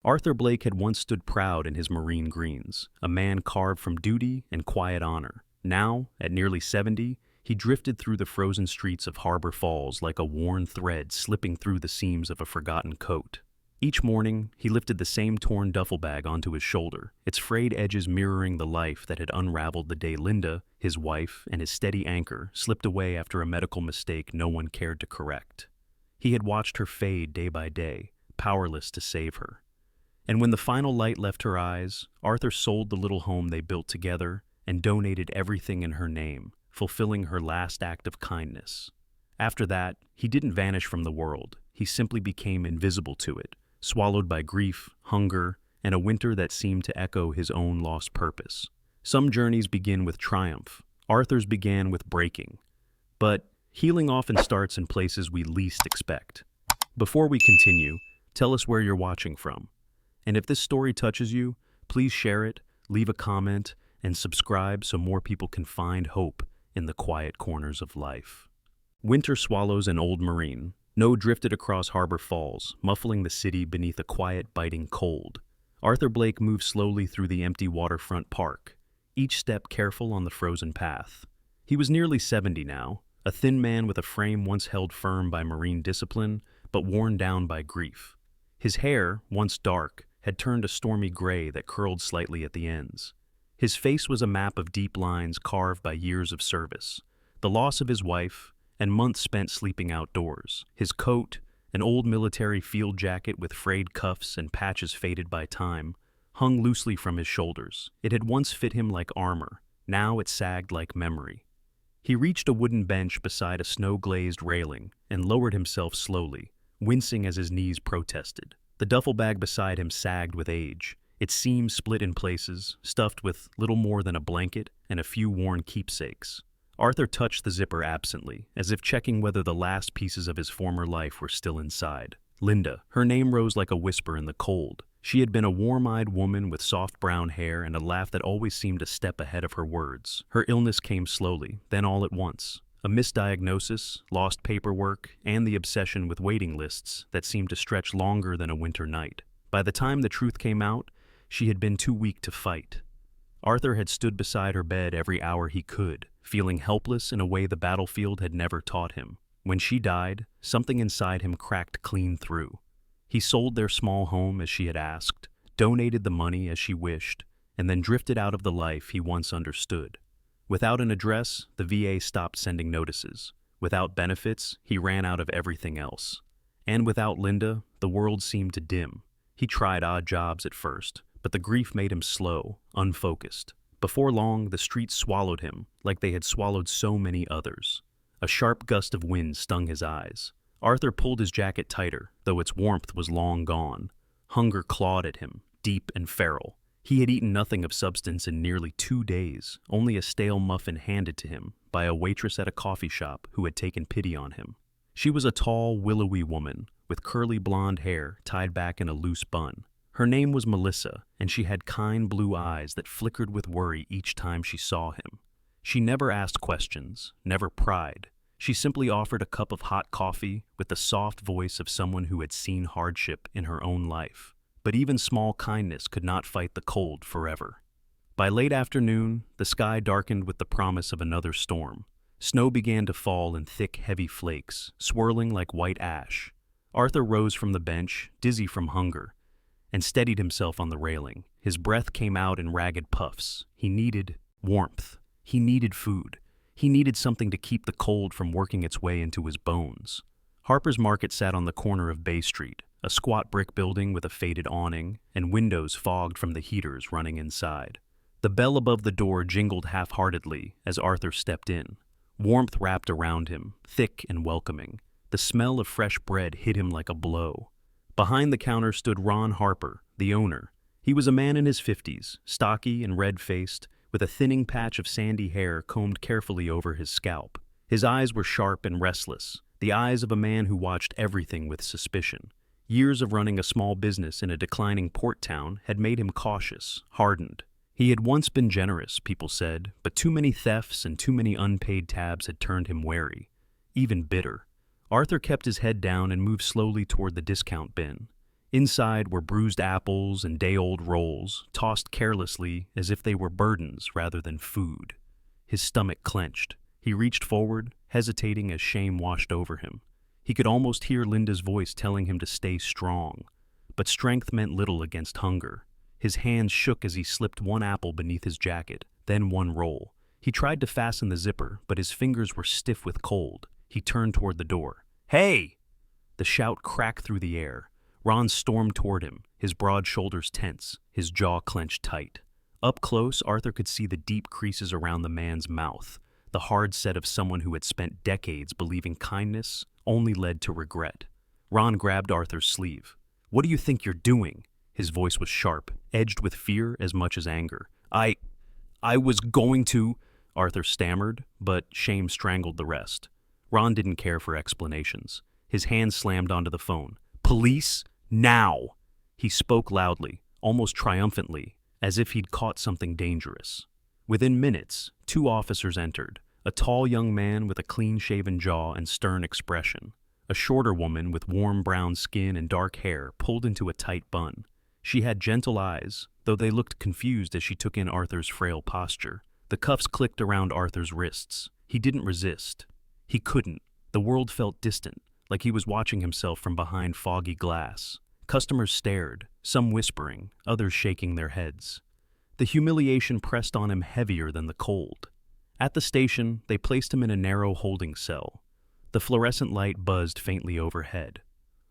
Arthur Blake had once stood proud in his marine greens, a man carved from duty and quiet honor. Now, at nearly 70, he drifted through the frozen streets of Harbor Falls like a worn thread slipping through the seams of a forgotten coat. Each morning, he lifted the same torn duffel bag onto his shoulder, its frayed edges mirroring the life that had unraveled the day Linda, his wife, and his steady anchor slipped away after a medical mistake no one cared to correct. He had watched her fade day by day, powerless to save her. And when the final light left her eyes, Arthur sold the little home they built together and donated everything in her name, fulfilling her last act of kindness. After that, he didn't vanish from the world. He simply became invisible to it, swallowed by grief, hunger, and a winter that seemed to echo his own lost purpose. Some journeys begin with triumph. Arthur's began with breaking. But healing often starts in places we least expect. Before we continue, tell us where you're watching from. And if this story touches you, please share it, leave a comment, and subscribe so more people can find hope in the quiet corners of life. Winter swallows an old marine. Snow drifted across Harbor Falls, muffling the city beneath a quiet, biting cold. Arthur Blake moved slowly through the empty waterfront park, each step careful on the frozen path. He was nearly 70 now, a thin man with a frame once held firm by marine discipline, but worn down by grief. His hair, once dark, had turned a stormy gray that curled slightly at the ends. His face was a map of deep lines carved by years of service, the loss of his wife, and months spent sleeping outdoors. His coat, an old military field jacket with frayed cuffs and patches faded by time, hung loosely from his shoulders. It had once fit him like armor, now it sagged like memory. He reached a wooden bench beside a snow-glazed railing and lowered himself slowly, wincing as his knees protested. The duffel bag beside him sagged with age, its seams split in places, stuffed with little more than a blanket and a few worn keepsakes. Arthur touched the zipper absently, as if checking whether the last pieces of his former life were still inside. Linda. Her name rose like a whisper in the cold. She had been a warm-eyed woman with soft brown hair and a laugh that always seemed a step ahead of her words. Her illness came slowly, then all at once. A misdiagnosis, lost paperwork, and the obsession with waiting lists that seemed to stretch longer than a winter night. By the time the truth came out, she had been too weak to fight. Arthur had stood beside her bed every hour he could, feeling helpless in a way the battlefield had never taught him. When she died, something inside him cracked clean through. He sold their small home as she had asked, donated the money as she wished, and then drifted out of the life he once understood. Without an address, the VA stopped sending notices. Without benefits, he ran out of everything else. And without Linda, the world seemed to dim. He tried odd jobs at first, but the grief made him slow, unfocused. Before long, the streets swallowed him, like they had swallowed so many others. A sharp gust of wind stung his eyes. Arthur pulled his jacket tighter, though its warmth was long gone. Hunger clawed at him, deep and feral. He had eaten nothing of substance in nearly 2 days, only a stale muffin handed to him by a waitress at a coffee shop who had taken pity on him. She was a tall, willowy woman, with curly blonde hair tied back in a loose bun. Her name was Melissa, and she had kind blue eyes that flickered with worry each time she saw him. She never asked questions, never pried. She simply offered a cup of hot coffee with the soft voice of someone who had seen hardship in her own life. But even small kindness could not fight the cold forever. By late afternoon, the sky darkened with the promise of another storm. Snow began to fall in thick, heavy flakes, swirling like white ash. Arthur rose from the bench, dizzy from hunger, and steadied himself on the railing. His breath came out in ragged puffs. He needed warmth. He needed food. He needed something to keep the cold from working its way into his bones. Harper's Market sat on the corner of Bay Street, a squat brick building with a faded awning and windows fogged from the heaters running inside. The bell above the door jingled half-heartedly as Arthur stepped in. Warmth wrapped around him, thick and welcoming. The smell of fresh bread hit him like a blow. Behind the counter stood Ron Harper, the owner. He was a man in his 50s, stocky and red-faced, with a thinning patch of sandy hair combed carefully over his scalp. His eyes were sharp and restless, the eyes of a man who watched everything with suspicion. Years of running a small business in a declining port town had made him cautious, hardened. He had once been generous, people said, but too many thefts and too many unpaid tabs had turned him wary, even bitter. Arthur kept his head down and moved slowly toward the discount bin. Inside were bruised apples and day-old rolls, tossed carelessly as if they were burdens rather than food. His stomach clenched. He reached forward, hesitating as shame washed over him. He could almost hear Linda's voice telling him to stay strong. But strength meant little against hunger. His hands shook as he slipped one apple beneath his jacket, then one roll. He tried to fasten the zipper, but his fingers were stiff with cold. He turned toward the door. "Hey!" The shout cracked through the air. Ron stormed toward him, his broad shoulders tense, his jaw clenched tight. Up close, Arthur could see the deep creases around the man's mouth, the hard set of someone who had spent decades believing kindness only led to regret. Ron grabbed Arthur's sleeve. "What do you think you're doing?" His voice was sharp, edged with fear as much as anger. I was going to," Arthur stammered, but shame strangled the rest. Ron didn't care for explanations. His hand slammed onto the phone. "Police, now!" He spoke loudly, almost triumphantly, as if he'd caught something dangerous. Within minutes, 2 officers entered, a tall young man with a clean-shaven jaw and stern expression. A shorter woman with warm brown skin and dark hair pulled into a tight bun. She had gentle eyes, though they looked confused as she took in Arthur's frail posture. The cuffs clicked around Arthur's wrists. He didn't resist. He couldn't. The world felt distant, like he was watching himself from behind foggy glass. Customers stared, some whispering, others shaking their heads. The humiliation pressed on him heavier than the cold. At the station, they placed him in a narrow holding cell. The fluorescent light buzzed faintly overhead.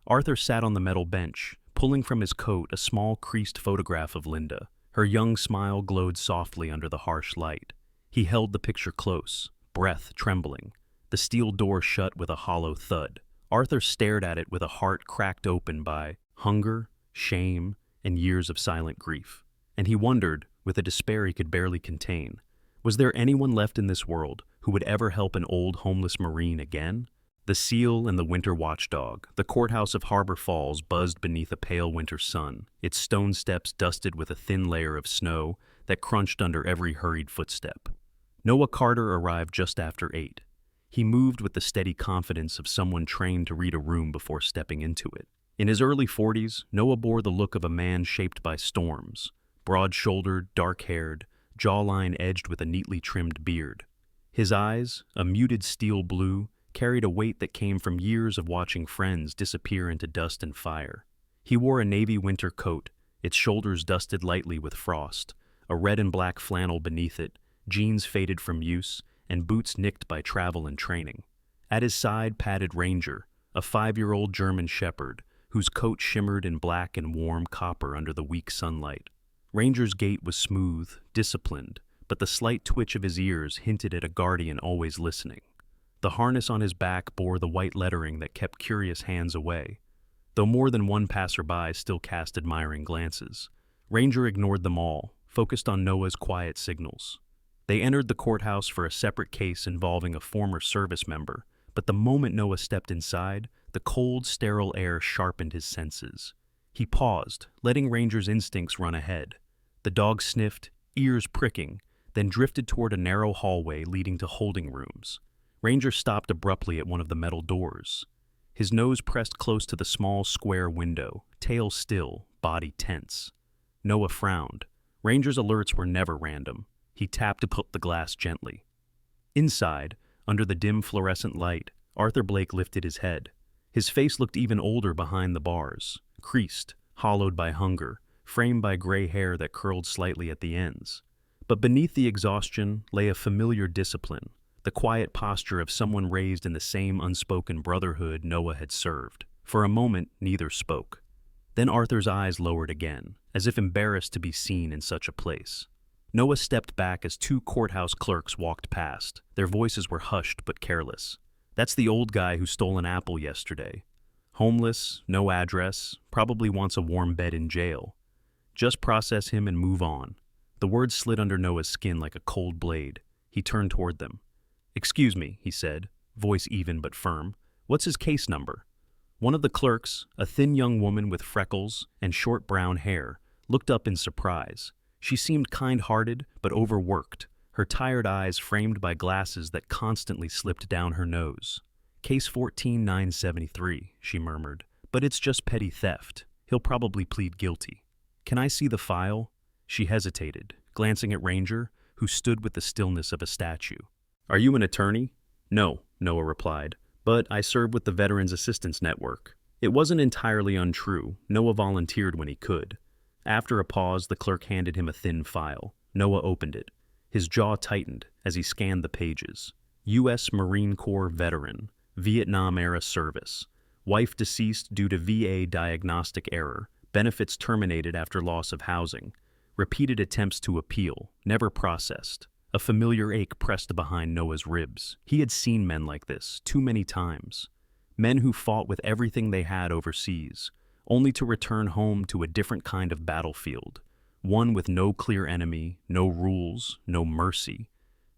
Arthur sat on the metal bench, pulling from his coat a small creased photograph of Linda. Her young smile glowed softly under the harsh light. He held the picture close, breath trembling. The steel door shut with a hollow thud. Arthur stared at it with a heart cracked open by hunger, shame, and years of silent grief. And he wondered, with a despair he could barely contain, was there anyone left in this world who would ever help an old homeless Marine again? The seal and the winter watchdog, the courthouse of Harbor Falls buzzed beneath a pale winter sun, its stone steps dusted with a thin layer of snow that crunched under every hurried footstep. Noah Carter arrived just after 8. He moved with the steady confidence of someone trained to read a room before stepping into it. In his early 40s, Noah bore the look of a man shaped by storms, broad-shouldered, dark-haired, jawline edged with a neatly trimmed beard. His eyes, a muted steel blue, carried a weight that came from years of watching friends disappear into dust and fire. He wore a navy winter coat, its shoulders dusted lightly with frost, a red and black flannel beneath it, jeans faded from use, and boots nicked by travel and training. At his side padded Ranger, a 5-year-old German shepherd, whose coat shimmered in black and warm copper under the weak sunlight. Ranger's gait was smooth, disciplined, but the slight twitch of his ears hinted at a guardian always listening. The harness on his back bore the white lettering that kept curious hands away. Though more than one passerby still cast admiring glances, Ranger ignored them all, focused on Noah's quiet signals. They entered the courthouse for a separate case involving a former service member, but the moment Noah stepped inside, the cold, sterile air sharpened his senses. He paused, letting Ranger's instincts run ahead. The dog sniffed, ears pricking, then drifted toward a narrow hallway leading to holding rooms. Ranger stopped abruptly at one of the metal doors. His nose pressed close to the small square window, tail still, body tense. Noah frowned. Ranger's alerts were never random. He tapped to put the glass gently. Inside, under the dim fluorescent light, Arthur Blake lifted his head. His face looked even older behind the bars, creased, hollowed by hunger, framed by gray hair that curled slightly at the ends. But beneath the exhaustion lay a familiar discipline, the quiet posture of someone raised in the same unspoken brotherhood Noah had served. For a moment, neither spoke. Then Arthur's eyes lowered again, as if embarrassed to be seen in such a place. Noah stepped back as 2 courthouse clerks walked past. Their voices were hushed but careless. "That's the old guy who stole an apple yesterday. Homeless, no address, probably wants a warm bed in jail. Just process him and move on." The words slid under Noah's skin like a cold blade. He turned toward them. "Excuse me," he said, voice even but firm. "What's his case number?" One of the clerks, a thin young woman with freckles and short brown hair, looked up in surprise. She seemed kind-hearted but overworked, her tired eyes framed by glasses that constantly slipped down her nose. "Case 14973, she murmured. "But it's just petty theft." He'll probably plead guilty. Can I see the file? She hesitated, glancing at Ranger, who stood with the stillness of a statue. Are you an attorney? No, Noah replied, but I serve with the Veterans Assistance Network. It wasn't entirely untrue. Noah volunteered when he could. After a pause, the clerk handed him a thin file. Noah opened it. His jaw tightened as he scanned the pages. U.S. Marine Corps veteran, Vietnam-era service. Wife deceased due to VA diagnostic error. Benefits terminated after loss of housing. Repeated attempts to appeal, never processed. A familiar ache pressed behind Noah's ribs. He had seen men like this, too many times. Men who fought with everything they had overseas, only to return home to a different kind of battlefield. One with no clear enemy, no rules, no mercy.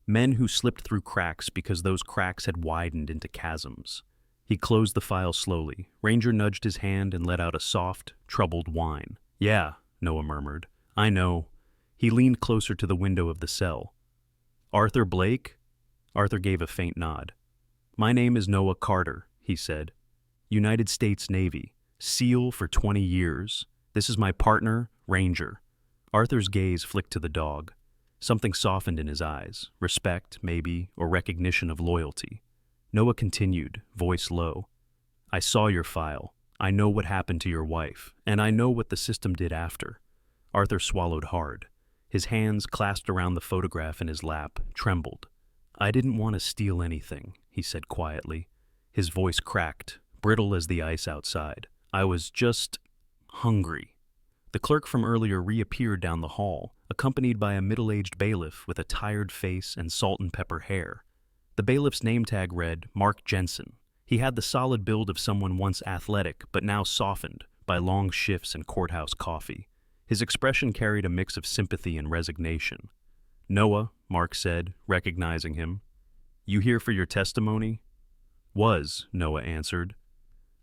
Men who slipped through cracks because those cracks had widened into chasms. He closed the file slowly. Ranger nudged his hand and let out a soft, troubled whine. Yeah, Noah murmured. I know. He leaned closer to the window of the cell. Arthur Blake? Arthur gave a faint nod. My name is Noah Carter, he said. United States Navy. SEAL for 20 years. This is my partner, Ranger. Arthur's gaze flicked to the dog. Something softened in his eyes. Respect, maybe, or recognition of loyalty. Noah continued, voice low. I saw your file. I know what happened to your wife, and I know what the system did after. Arthur swallowed hard. His hands, clasped around the photograph in his lap, trembled. I didn't want to steal anything, he said quietly. His voice cracked, brittle as the ice outside. I was just hungry. The clerk from earlier reappeared down the hall, accompanied by a middle-aged bailiff with a tired face and salt and pepper hair. The bailiff's name tag read Mark Jensen. He had the solid build of someone once athletic but now softened by long shifts and courthouse coffee. His expression carried a mix of sympathy and resignation. Noah, Mark said, recognizing him. You here for your testimony? Was, Noah answered.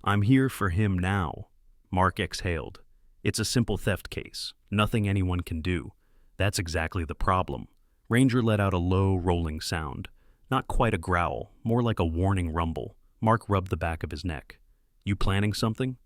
I'm here for him now. Mark exhaled. It's a simple theft case. Nothing anyone can do. That's exactly the problem. Ranger let out a low, rolling sound. Not quite a growl, more like a warning rumble. Mark rubbed the back of his neck. You planning something?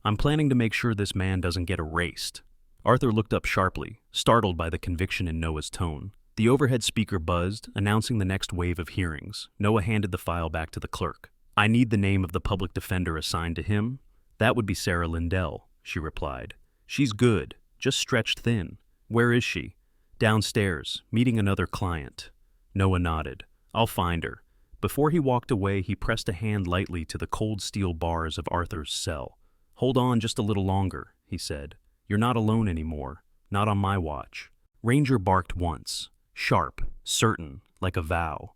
I'm planning to make sure this man doesn't get erased. Arthur looked up sharply, startled by the conviction in Noah's tone. The overhead speaker buzzed, announcing the next wave of hearings. Noah handed the file back to the clerk. I need the name of the public defender assigned to him. That would be Sarah Lindell, she replied. She's good, just stretched thin. Where is she? Downstairs, meeting another client. Noah nodded. I'll find her. Before he walked away, he pressed a hand lightly to the cold steel bars of Arthur's cell. Hold on just a little longer, he said. You're not alone anymore. Not on my watch. Ranger barked once. Sharp, certain, like a vow.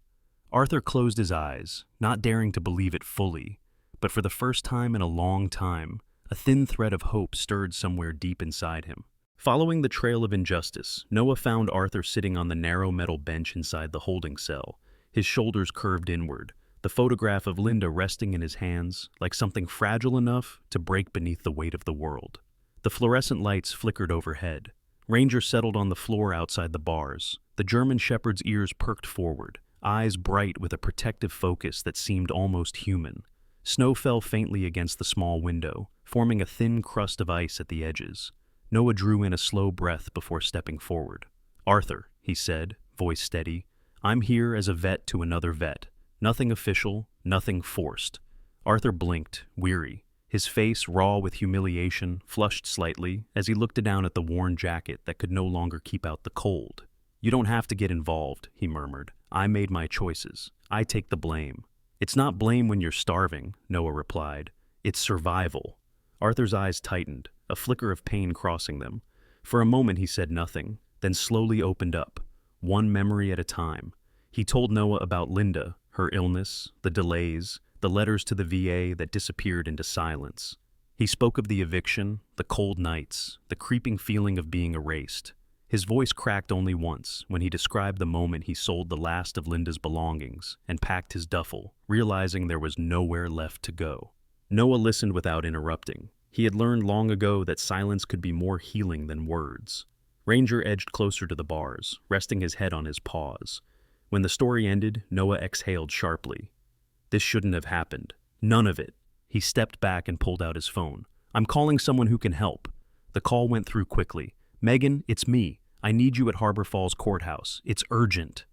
Arthur closed his eyes, not daring to believe it fully. But for the first time in a long time, a thin thread of hope stirred somewhere deep inside him. Following the trail of injustice, Noah found Arthur sitting on the narrow metal bench inside the holding cell, his shoulders curved inward, the photograph of Linda resting in his hands like something fragile enough to break beneath the weight of the world. The fluorescent lights flickered overhead. Ranger settled on the floor outside the bars. The German shepherd's ears perked forward, eyes bright with a protective focus that seemed almost human. Snow fell faintly against the small window, forming a thin crust of ice at the edges. Noah drew in a slow breath before stepping forward. Arthur, he said, voice steady, I'm here as a vet to another vet. Nothing official, nothing forced. Arthur blinked, weary. His face, raw with humiliation, flushed slightly as he looked down at the worn jacket that could no longer keep out the cold. You don't have to get involved, he murmured. I made my choices. I take the blame. It's not blame when you're starving, Noah replied. It's survival. Arthur's eyes tightened, a flicker of pain crossing them. For a moment he said nothing, then slowly opened up, one memory at a time. He told Noah about Linda, her illness, the delays, the letters to the VA that disappeared into silence. He spoke of the eviction, the cold nights, the creeping feeling of being erased. His voice cracked only once when he described the moment he sold the last of Linda's belongings and packed his duffel, realizing there was nowhere left to go. Noah listened without interrupting. He had learned long ago that silence could be more healing than words. Ranger edged closer to the bars, resting his head on his paws. When the story ended, Noah exhaled sharply. This shouldn't have happened. None of it. He stepped back and pulled out his phone. I'm calling someone who can help. The call went through quickly. Megan, it's me. I need you at Harbor Falls Courthouse. It's urgent.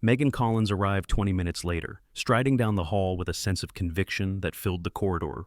Megan Collins arrived 20 minutes later, striding down the hall with a sense of conviction that filled the corridor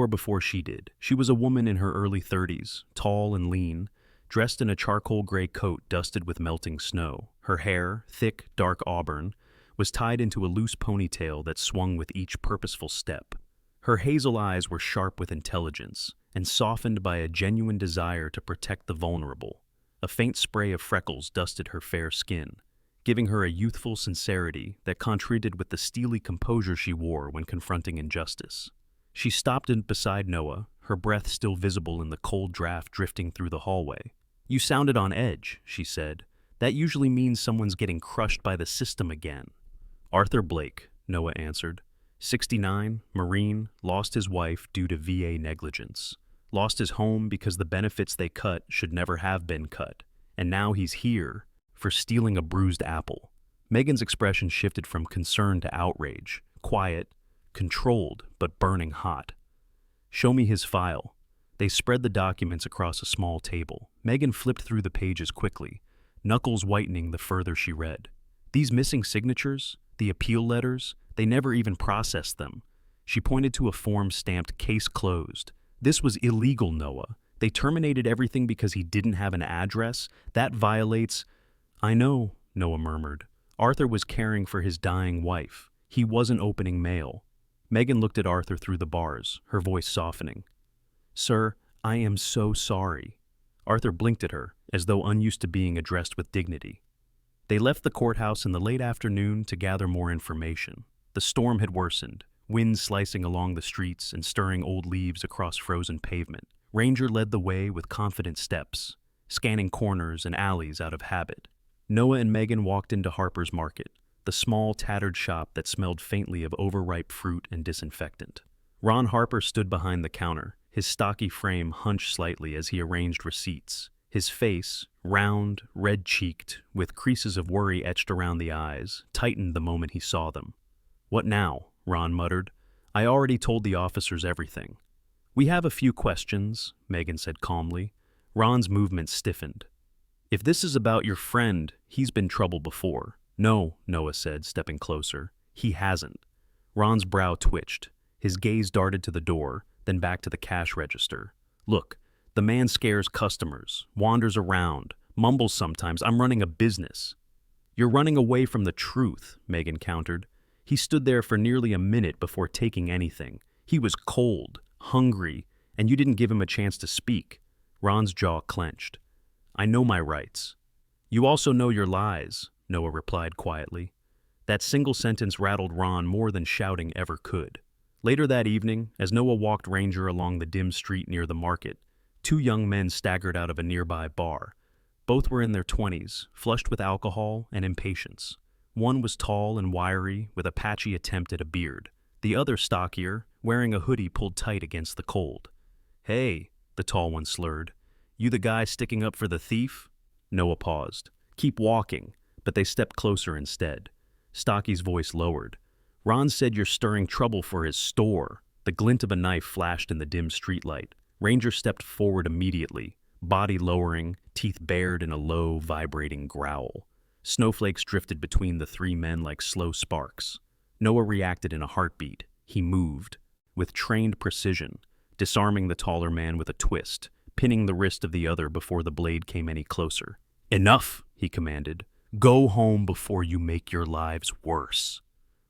before she did. She was a woman in her early 30s, tall and lean, dressed in a charcoal gray coat dusted with melting snow. Her hair, thick, dark auburn, was tied into a loose ponytail that swung with each purposeful step. Her hazel eyes were sharp with intelligence and softened by a genuine desire to protect the vulnerable. A faint spray of freckles dusted her fair skin, giving her a youthful sincerity that contrasted with the steely composure she wore when confronting injustice. She stopped beside Noah, her breath still visible in the cold draft drifting through the hallway. "You sounded on edge," she said. "That usually means someone's getting crushed by the system again." "Arthur Blake," Noah answered. 69, Marine, lost his wife due to VA negligence. Lost his home because the benefits they cut should never have been cut. And now he's here for stealing a bruised apple. Megan's expression shifted from concern to outrage, quiet, controlled, but burning hot. "Show me his file." They spread the documents across a small table. Megan flipped through the pages quickly, knuckles whitening the further she read. These missing signatures, the appeal letters, they never even processed them. She pointed to a form stamped "Case Closed." "This was illegal, Noah. They terminated everything because he didn't have an address. That violates—" "I know," Noah murmured. "Arthur was caring for his dying wife. He wasn't opening mail." Megan looked at Arthur through the bars, her voice softening. "Sir, I am so sorry." Arthur blinked at her, as though unused to being addressed with dignity. They left the courthouse in the late afternoon to gather more information. The storm had worsened, winds slicing along the streets and stirring old leaves across frozen pavement. Ranger led the way with confident steps, scanning corners and alleys out of habit. Noah and Megan walked into Harper's Market, the small, tattered shop that smelled faintly of overripe fruit and disinfectant. Ron Harper stood behind the counter, his stocky frame hunched slightly as he arranged receipts. His face, round, red-cheeked, with creases of worry etched around the eyes, tightened the moment he saw them. "What now?" Ron muttered. "I already told the officers everything." "We have a few questions," Megan said calmly. Ron's movement stiffened. "If this is about your friend, he's been trouble before." "No," Noah said, stepping closer. "He hasn't." Ron's brow twitched. His gaze darted to the door, then back to the cash register. "Look, the man scares customers, wanders around, mumbles sometimes. I'm running a business." "You're running away from the truth," Megan countered. "He stood there for nearly a minute before taking anything. He was cold, hungry, and you didn't give him a chance to speak." Ron's jaw clenched. "I know my rights." "You also know your lies," Noah replied quietly. That single sentence rattled Ron more than shouting ever could. Later that evening, as Noah walked Ranger along the dim street near the market, two young men staggered out of a nearby bar. Both were in their 20s, flushed with alcohol and impatience. One was tall and wiry, with a patchy attempt at a beard. The other stockier, wearing a hoodie pulled tight against the cold. "Hey," the tall one slurred. "You the guy sticking up for the thief?" Noah paused. "Keep walking," but they stepped closer instead. Stocky's voice lowered. "Ron said you're stirring trouble for his store." The glint of a knife flashed in the dim streetlight. Ranger stepped forward immediately, body lowering, teeth bared in a low, vibrating growl. Snowflakes drifted between the three men like slow sparks. Noah reacted in a heartbeat. He moved, with trained precision, disarming the taller man with a twist, pinning the wrist of the other before the blade came any closer. "Enough," he commanded. "Go home before you make your lives worse."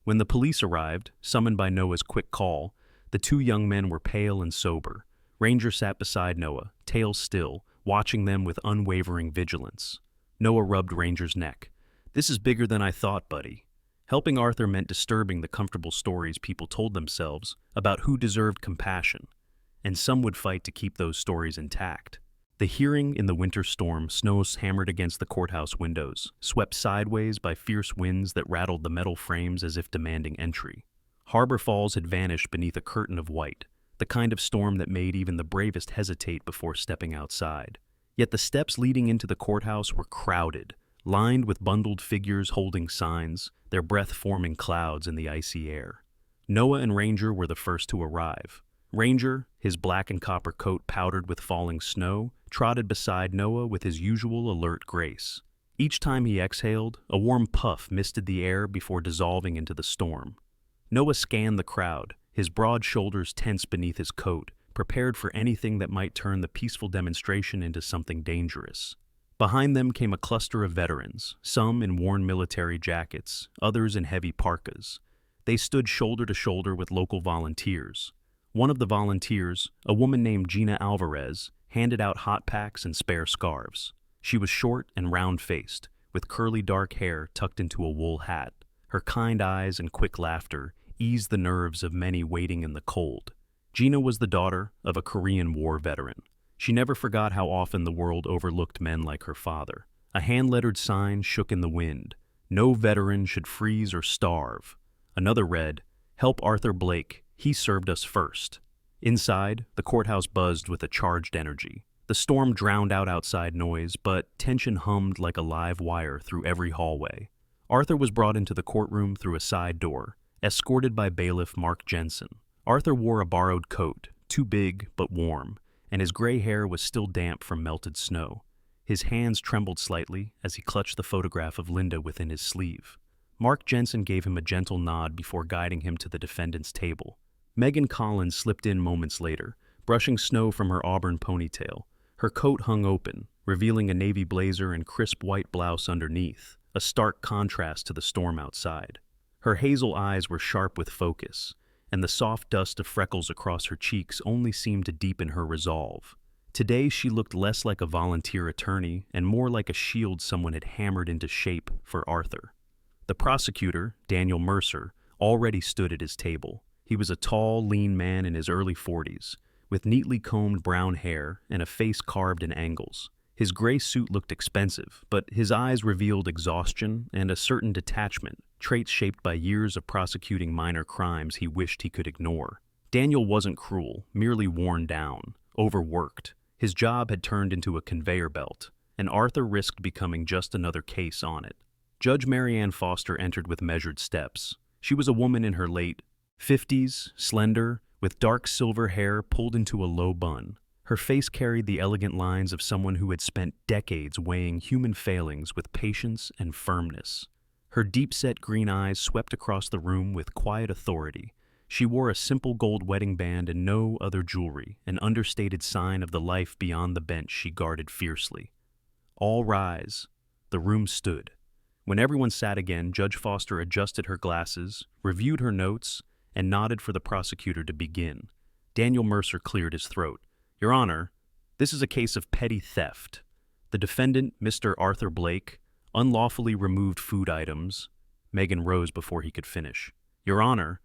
When the police arrived, summoned by Noah's quick call, the two young men were pale and sober. Ranger sat beside Noah, tail still, watching them with unwavering vigilance. Noah rubbed Ranger's neck. "This is bigger than I thought, buddy." Helping Arthur meant disturbing the comfortable stories people told themselves about who deserved compassion, and some would fight to keep those stories intact. The hearing in the winter storm, snow hammered against the courthouse windows, swept sideways by fierce winds that rattled the metal frames as if demanding entry. Harbor Falls had vanished beneath a curtain of white, the kind of storm that made even the bravest hesitate before stepping outside. Yet the steps leading into the courthouse were crowded, lined with bundled figures holding signs, their breath forming clouds in the icy air. Noah and Ranger were the first to arrive. Ranger, his black and copper coat powdered with falling snow, trotted beside Noah with his usual alert grace. Each time he exhaled, a warm puff misted the air before dissolving into the storm. Noah scanned the crowd, his broad shoulders tense beneath his coat, prepared for anything that might turn the peaceful demonstration into something dangerous. Behind them came a cluster of veterans, some in worn military jackets, others in heavy parkas. They stood shoulder to shoulder with local volunteers. One of the volunteers, a woman named Gina Alvarez, handed out hot packs and spare scarves. She was short and round-faced, with curly dark hair tucked into a wool hat. Her kind eyes and quick laughter eased the nerves of many waiting in the cold. Gina was the daughter of a Korean War veteran. She never forgot how often the world overlooked men like her father. A hand-lettered sign shook in the wind. No veteran should freeze or starve. Another read, "Help Arthur Blake. He served us first." Inside, the courthouse buzzed with a charged energy. The storm drowned out outside noise, but tension hummed like a live wire through every hallway. Arthur was brought into the courtroom through a side door, escorted by bailiff Mark Jensen. Arthur wore a borrowed coat, too big but warm, and his gray hair was still damp from melted snow. His hands trembled slightly as he clutched the photograph of Linda within his sleeve. Mark Jensen gave him a gentle nod before guiding him to the defendant's table. Megan Collins slipped in moments later, brushing snow from her auburn ponytail. Her coat hung open, revealing a navy blazer and crisp white blouse underneath, a stark contrast to the storm outside. Her hazel eyes were sharp with focus, and the soft dust of freckles across her cheeks only seemed to deepen her resolve. Today she looked less like a volunteer attorney and more like a shield someone had hammered into shape for Arthur. The prosecutor, Daniel Mercer, already stood at his table. He was a tall, lean man in his early 40s, with neatly combed brown hair and a face carved in angles. His gray suit looked expensive, but his eyes revealed exhaustion and a certain detachment, traits shaped by years of prosecuting minor crimes he wished he could ignore. Daniel wasn't cruel, merely worn down, overworked. His job had turned into a conveyor belt, and Arthur risked becoming just another case on it. Judge Marianne Foster entered with measured steps. She was a woman in her late 50s, slender, with dark silver hair pulled into a low bun. Her face carried the elegant lines of someone who had spent decades weighing human failings with patience and firmness. Her deep-set green eyes swept across the room with quiet authority. She wore a simple gold wedding band and no other jewelry, an understated sign of the life beyond the bench she guarded fiercely. All rise. The room stood. When everyone sat again, Judge Foster adjusted her glasses, reviewed her notes, and nodded for the prosecutor to begin. Daniel Mercer cleared his throat. "Your Honor, this is a case of petty theft. The defendant, Mr. Arthur Blake, unlawfully removed food items." Megan rose before he could finish. "Your Honor,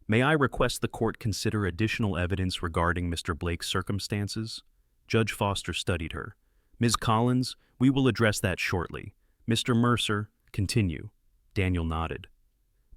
may I request the court consider additional evidence regarding Mr. Blake's circumstances?" Judge Foster studied her. "Ms. Collins, we will address that shortly. Mr. Mercer, continue." Daniel nodded.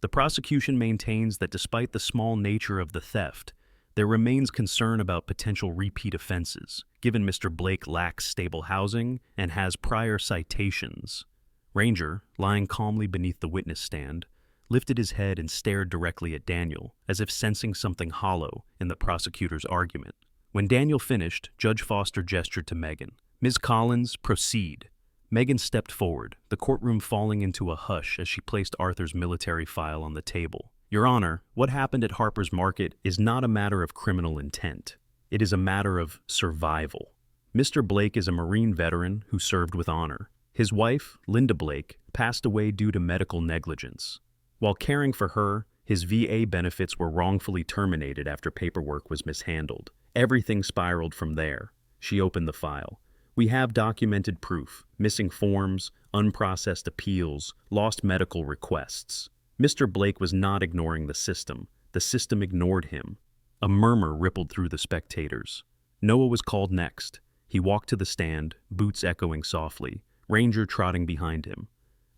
"The prosecution maintains that despite the small nature of the theft, there remains concern about potential repeat offenses, given Mr. Blake lacks stable housing and has prior citations." Ranger, lying calmly beneath the witness stand, lifted his head and stared directly at Daniel, as if sensing something hollow in the prosecutor's argument. When Daniel finished, Judge Foster gestured to Megan. "Ms. Collins, proceed." Megan stepped forward, the courtroom falling into a hush as she placed Arthur's military file on the table. "Your Honor, what happened at Harper's Market is not a matter of criminal intent. It is a matter of survival. Mr. Blake is a Marine veteran who served with honor. His wife, Linda Blake, passed away due to medical negligence. While caring for her, his VA benefits were wrongfully terminated after paperwork was mishandled. Everything spiraled from there." She opened the file. "We have documented proof, missing forms, unprocessed appeals, lost medical requests. Mr. Blake was not ignoring the system ignored him." A murmur rippled through the spectators. Noah was called next. He walked to the stand, boots echoing softly, Ranger trotting behind him.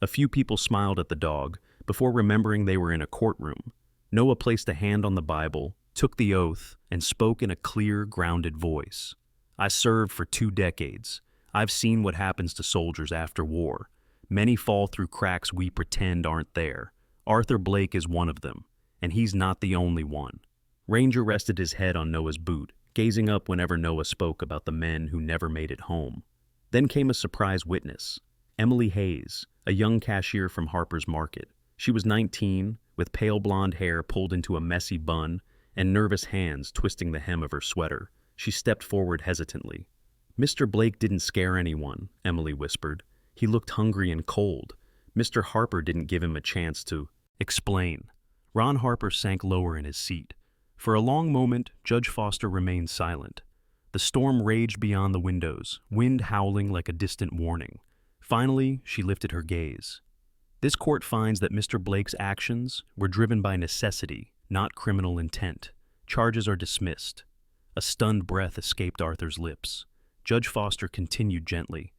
A few people smiled at the dog, before remembering they were in a courtroom. Noah placed a hand on the Bible, took the oath, and spoke in a clear, grounded voice. "I served for 2 decades. I've seen what happens to soldiers after war. Many fall through cracks we pretend aren't there. Arthur Blake is one of them, and he's not the only one." Ranger rested his head on Noah's boot, gazing up whenever Noah spoke about the men who never made it home. Then came a surprise witness, Emily Hayes, a young cashier from Harper's Market. She was 19, with pale blonde hair pulled into a messy bun and nervous hands twisting the hem of her sweater. She stepped forward hesitantly. "Mr. Blake didn't scare anyone," Emily whispered. "He looked hungry and cold. Mr. Harper didn't give him a chance to explain." Ron Harper sank lower in his seat. For a long moment, Judge Foster remained silent. The storm raged beyond the windows, wind howling like a distant warning. Finally, she lifted her gaze. "This court finds that Mr. Blake's actions were driven by necessity, not criminal intent. Charges are dismissed." A stunned breath escaped Arthur's lips. Judge Foster continued gently.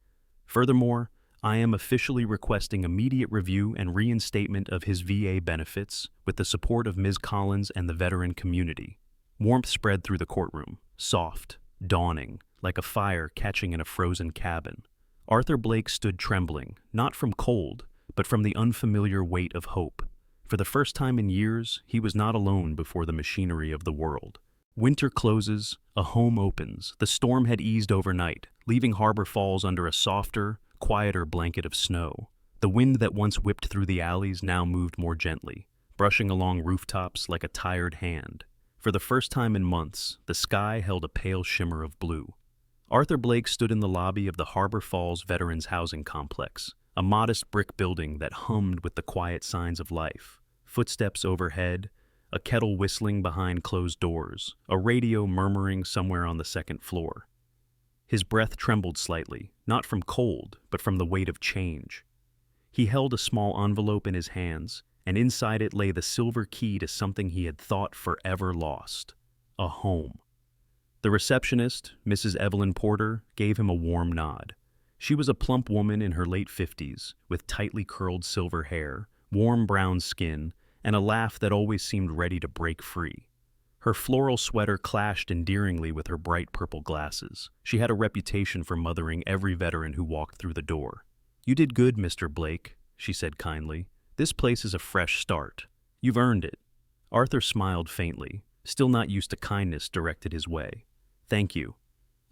"Furthermore, I am officially requesting immediate review and reinstatement of his VA benefits with the support of Ms. Collins and the veteran community." Warmth spread through the courtroom, soft, dawning, like a fire catching in a frozen cabin. Arthur Blake stood trembling, not from cold, but from the unfamiliar weight of hope. For the first time in years, he was not alone before the machinery of the world. Winter closes, a home opens. The storm had eased overnight, leaving Harbor Falls under a softer, quieter blanket of snow. The wind that once whipped through the alleys now moved more gently, brushing along rooftops like a tired hand. For the first time in months, the sky held a pale shimmer of blue. Arthur Blake stood in the lobby of the Harbor Falls Veterans Housing Complex, a modest brick building that hummed with the quiet signs of life. Footsteps overhead, a kettle whistling behind closed doors, a radio murmuring somewhere on the second floor. His breath trembled slightly, not from cold, but from the weight of change. He held a small envelope in his hands, and inside it lay the silver key to something he had thought forever lost: a home. The receptionist, Mrs. Evelyn Porter, gave him a warm nod. She was a plump woman in her late 50s, with tightly curled silver hair, warm brown skin, and a laugh that always seemed ready to break free. Her floral sweater clashed endearingly with her bright purple glasses. She had a reputation for mothering every veteran who walked through the door. "You did good, Mr. Blake," she said kindly. "This place is a fresh start. You've earned it." Arthur smiled faintly, still not used to kindness directed his way. "Thank you.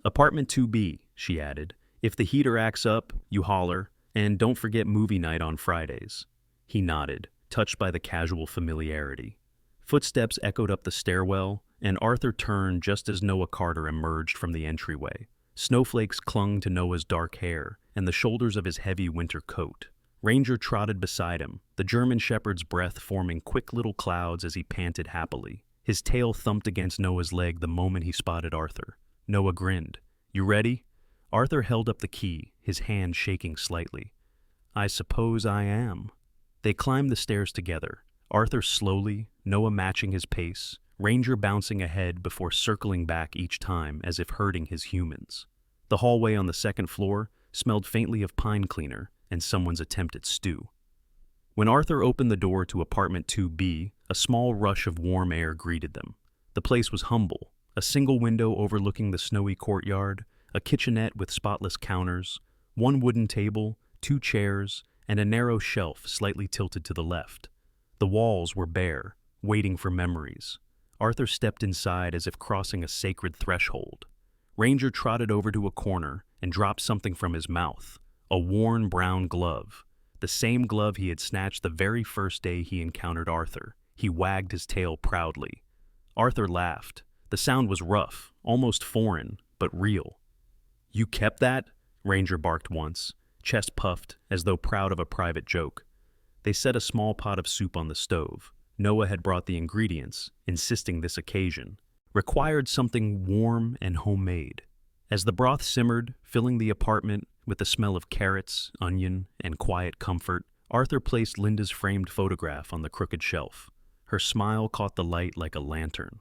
Apartment 2B, she added. "If the heater acts up, you holler, and don't forget movie night on Fridays." He nodded, touched by the casual familiarity. Footsteps echoed up the stairwell, and Arthur turned just as Noah Carter emerged from the entryway. Snowflakes clung to Noah's dark hair and the shoulders of his heavy winter coat. Ranger trotted beside him, the German shepherd's breath forming quick little clouds as he panted happily. His tail thumped against Noah's leg the moment he spotted Arthur. Noah grinned. "You ready?" Arthur held up the key, his hand shaking slightly. "I suppose I am." They climbed the stairs together, Arthur slowly, Noah matching his pace, Ranger bouncing ahead before circling back each time as if herding his humans. The hallway on the second floor smelled faintly of pine cleaner and someone's attempt at stew. When Arthur opened the door to apartment 2B, a small rush of warm air greeted them. The place was humble, a single window overlooking the snowy courtyard, a kitchenette with spotless counters, one wooden table, 2 chairs, and a narrow shelf slightly tilted to the left. The walls were bare, waiting for memories. Arthur stepped inside as if crossing a sacred threshold. Ranger trotted over to a corner and dropped something from his mouth, a worn brown glove, the same glove he had snatched the very first day he encountered Arthur. He wagged his tail proudly. Arthur laughed. The sound was rough, almost foreign, but real. "You kept that?" Ranger barked once, chest puffed as though proud of a private joke. They set a small pot of soup on the stove. Noah had brought the ingredients, insisting this occasion required something warm and homemade. As the broth simmered, filling the apartment with the smell of carrots, onion, and quiet comfort, Arthur placed Linda's framed photograph on the crooked shelf. Her smile caught the light like a lantern.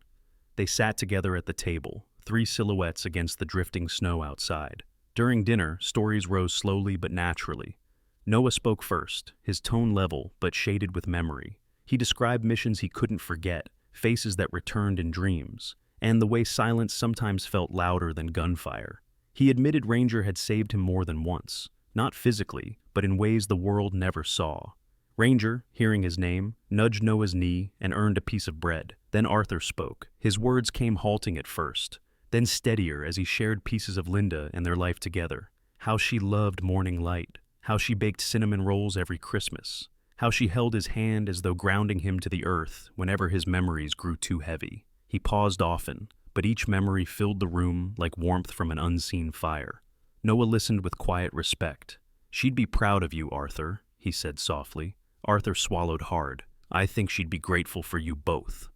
They sat together at the table, 3 silhouettes against the drifting snow outside. During dinner, stories rose slowly but naturally. Noah spoke first, his tone level but shaded with memory. He described missions he couldn't forget, faces that returned in dreams, and the way silence sometimes felt louder than gunfire. He admitted Ranger had saved him more than once, not physically, but in ways the world never saw. Ranger, hearing his name, nudged Noah's knee and earned a piece of bread. Then Arthur spoke. His words came halting at first, then steadier as he shared pieces of Linda and their life together. How she loved morning light, how she baked cinnamon rolls every Christmas, how she held his hand as though grounding him to the earth whenever his memories grew too heavy. He paused often, but each memory filled the room like warmth from an unseen fire. Noah listened with quiet respect. "She'd be proud of you, Arthur," he said softly. Arthur swallowed hard. "I think she'd be grateful for you both."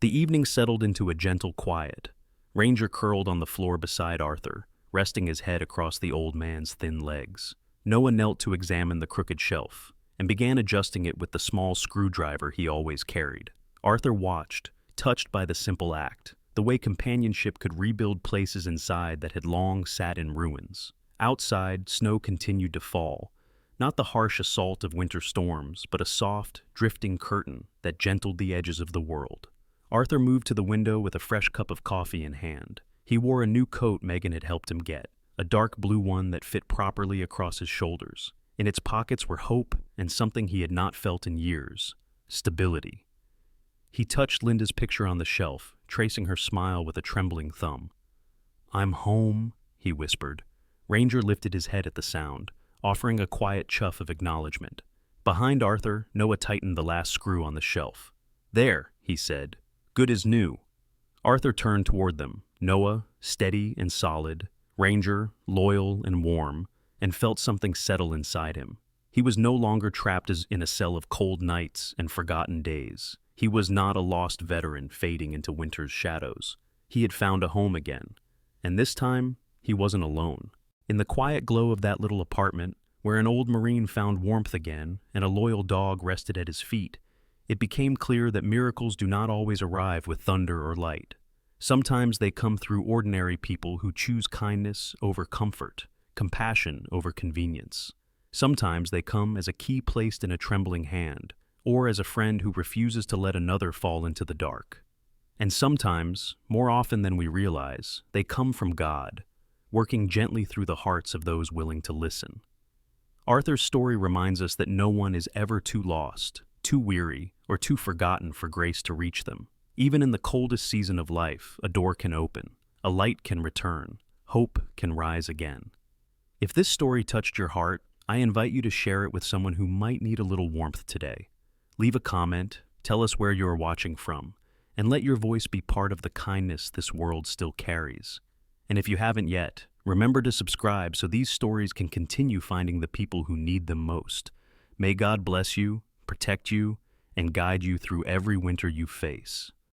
The evening settled into a gentle quiet. Ranger curled on the floor beside Arthur, resting his head across the old man's thin legs. Noah knelt to examine the crooked shelf and began adjusting it with the small screwdriver he always carried. Arthur watched, touched by the simple act, the way companionship could rebuild places inside that had long sat in ruins. Outside, snow continued to fall, not the harsh assault of winter storms, but a soft, drifting curtain that gentled the edges of the world. Arthur moved to the window with a fresh cup of coffee in hand. He wore a new coat Megan had helped him get, a dark blue one that fit properly across his shoulders. In its pockets were hope and something he had not felt in years: stability. He touched Linda's picture on the shelf, tracing her smile with a trembling thumb. "I'm home," he whispered. Ranger lifted his head at the sound, offering a quiet chuff of acknowledgement. Behind Arthur, Noah tightened the last screw on the shelf. "There," he said. "Good as new." Arthur turned toward them, Noah, steady and solid, Ranger, loyal and warm, and felt something settle inside him. He was no longer trapped in a cell of cold nights and forgotten days. He was not a lost veteran fading into winter's shadows. He had found a home again, and this time he wasn't alone. In the quiet glow of that little apartment, where an old Marine found warmth again and a loyal dog rested at his feet, it became clear that miracles do not always arrive with thunder or light. Sometimes they come through ordinary people who choose kindness over comfort, compassion over convenience. Sometimes they come as a key placed in a trembling hand, or as a friend who refuses to let another fall into the dark. And sometimes, more often than we realize, they come from God, working gently through the hearts of those willing to listen. Arthur's story reminds us that no one is ever too lost, too weary, or too forgotten for grace to reach them. Even in the coldest season of life, a door can open, a light can return, hope can rise again. If this story touched your heart, I invite you to share it with someone who might need a little warmth today. Leave a comment, tell us where you are watching from, and let your voice be part of the kindness this world still carries. And if you haven't yet, remember to subscribe so these stories can continue finding the people who need them most. May God bless you, protect you, and guide you through every winter you face.